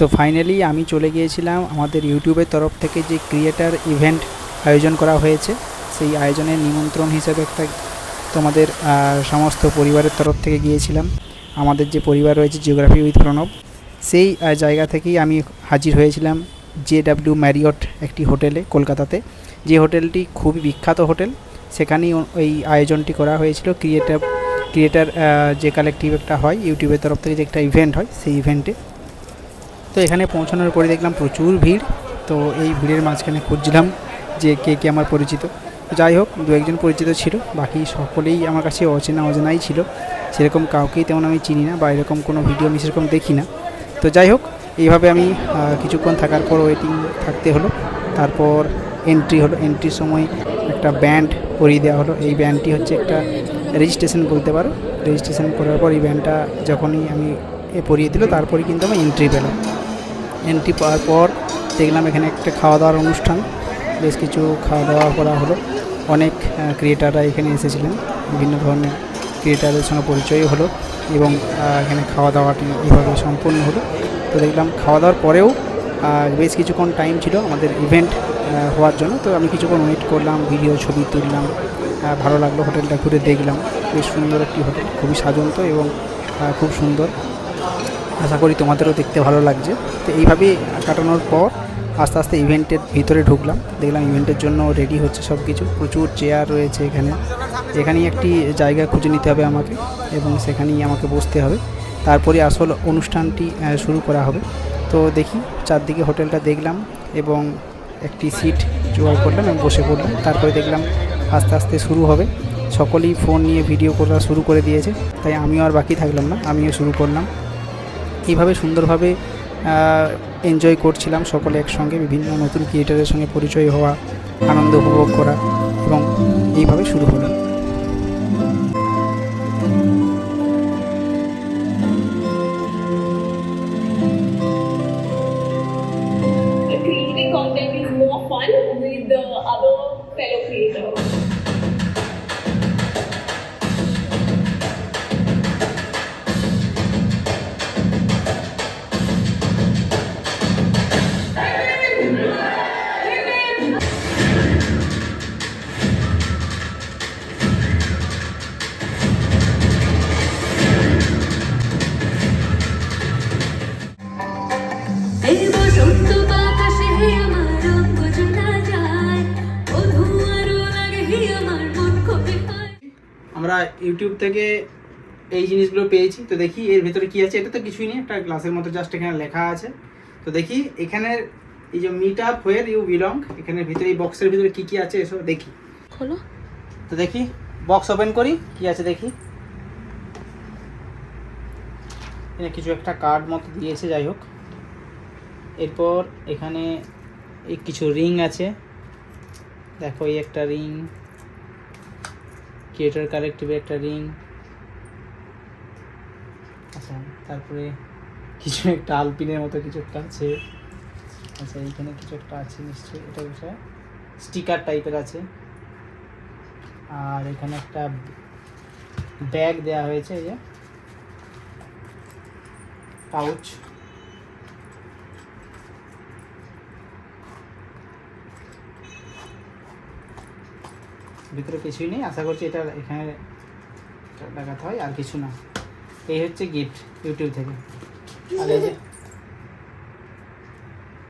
তো ফাইনালি আমি চলে গিয়েছিলাম আমাদের ইউটিউবের তরফ থেকে যে ক্রিয়েটার ইভেন্ট আয়োজন করা হয়েছে, সেই আয়োজনের নিমন্ত্রণ হিসেবে একটা তোমাদের সমস্ত পরিবারের তরফ থেকে গিয়েছিলাম। আমাদের যে পরিবার রয়েছে জিওগ্রাফি উইথ প্রণব, সেই জায়গা থেকেই আমি হাজির হয়েছিলাম JW ম্যারিয়ট একটি হোটেলে কলকাতাতে, যে হোটেলটি খুবই বিখ্যাত হোটেল। সেখানেই এই আয়োজনটি করা হয়েছিল ক্রিয়েটার যে কালেকটিভ একটা হয় ইউটিউবের তরফ থেকে, যে একটা ইভেন্ট হয়, সেই ইভেন্টে। তো এখানে পৌঁছানোর পরে দেখলাম প্রচুর ভিড়। তো এই ভিড়ের মাঝখানে খুঁজছিলাম যে কে আমার পরিচিত। তো যাই হোক, দু একজন পরিচিত ছিল, বাকি সকলেই আমার কাছে অজানাই ছিল। সেরকম কাউকেই তেমন আমি চিনি না, বা এরকম কোনো ভিডিও আমি সেরকম দেখি না। তো যাই হোক, এইভাবে আমি কিছুক্ষণ থাকার পর ওয়েটিং থাকতে হলো। তারপর এন্ট্রি হলো। এন্ট্রির সময় একটা ব্যান্ড পরিয়ে দেওয়া হলো। এই ব্যান্ডটি হচ্ছে একটা রেজিস্ট্রেশন বলতে পারো। রেজিস্ট্রেশন করার পর এই ব্যান্ডটা যখনই আমি পরিয়ে দিল, তারপরেই কিন্তু আমি এন্ট্রি পেলাম। এন্ট্রি পাওয়ার পর দেখলাম এখানে একটা খাওয়া দাওয়ার অনুষ্ঠান, বেশ কিছু খাওয়া দাওয়া করা হলো। অনেক ক্রিয়েটাররা এখানে এসেছিলেন, বিভিন্ন ধরনের ক্রিয়েটারদের সঙ্গে পরিচয় হলো, এবং এখানে খাওয়া দাওয়াটি এইভাবে সম্পূর্ণ হলো। তো দেখলাম খাওয়া দাওয়ার পরেও বেশ কিছুক্ষণ টাইম ছিল আমাদের ইভেন্ট হওয়ার জন্য। তো আমি কিছুক্ষণ ওয়েট করলাম, ভিডিও ছবি তুললাম। ভালো লাগলো, হোটেলটা ঘুরে দেখলাম। বেশ সুন্দর একটি হোটেল, খুবই সাজন্ত এবং খুব সুন্দর। আশা করি তোমাদেরও দেখতে ভালো লাগছে। তো এইভাবেই কাটানোর পর আস্তে আস্তে ইভেন্টের ভিতরে ঢুকলাম। দেখলাম ইভেন্টের জন্য রেডি হচ্ছে সব কিছু। প্রচুর চেয়ার রয়েছে এখানেই একটি জায়গা খুঁজে নিতে হবে আমাকে, এবং সেখানেই আমাকে বসতে হবে। তারপরে আসল অনুষ্ঠানটি শুরু করা হবে। তো দেখি, চারদিকে হোটেলটা দেখলাম এবং একটি সিট জোগাড় করলাম এবং বসে পড়লাম। তারপরে দেখলাম আস্তে আস্তে শুরু হবে। সকলেই ফোন নিয়ে ভিডিও করা শুরু করে দিয়েছে, তাই আমিও আর বাকি থাকলাম না, আমিও শুরু করলাম। এইভাবে সুন্দরভাবে এনজয় করছিলাম সকলে একসঙ্গে, বিভিন্ন নতুন ক্রিয়েটারের সঙ্গে পরিচয় হওয়া, আনন্দ উপভোগ করা, এবং এইভাবে শুরু হলো। Creating content is more fun with the other fellow creators. আমরা ইউটিউব থেকে এই জিনিসগুলো পেয়েছি। তো দেখি এর ভেতরে কি আছে। এটা তো কিছুই নেই, একটা গ্লাসের মতো জাস্ট এখানে লেখা আছে। তো দেখি এখানের এই যে meet up where you belong, এখানের ভিতরে এই বক্সের ভিতরে কি কি আছে এসব দেখি। খোলো। তো দেখি, বক্স ওপেন করি, কি আছে দেখি। এখানে কিছু একটা কার্ড মতো দিয়েছে, যাই হোক। এরপর এখানে এই কিছু রিং আছে, দেখো এই একটা রিং, ক্রিয়েটর কালেকটিভের একটা রিং। আচ্ছা, তারপরে কিছু একটা আলপিনের মতো কিছু একটা আছে। আচ্ছা, এইখানে কিছু একটা আছে নিশ্চয়ই, এটা বিষয়ে স্টিকার টাইপের আছে। আর এখানে একটা ব্যাগ দেওয়া হয়েছে, এই যে পাউচ। ভিতরে কিছুই নেই, আশা করছি এটা এখানে লাগাতে হয়, আর কিছু না। এই হচ্ছে গিফট ইউটিউব থেকে। আর এই যে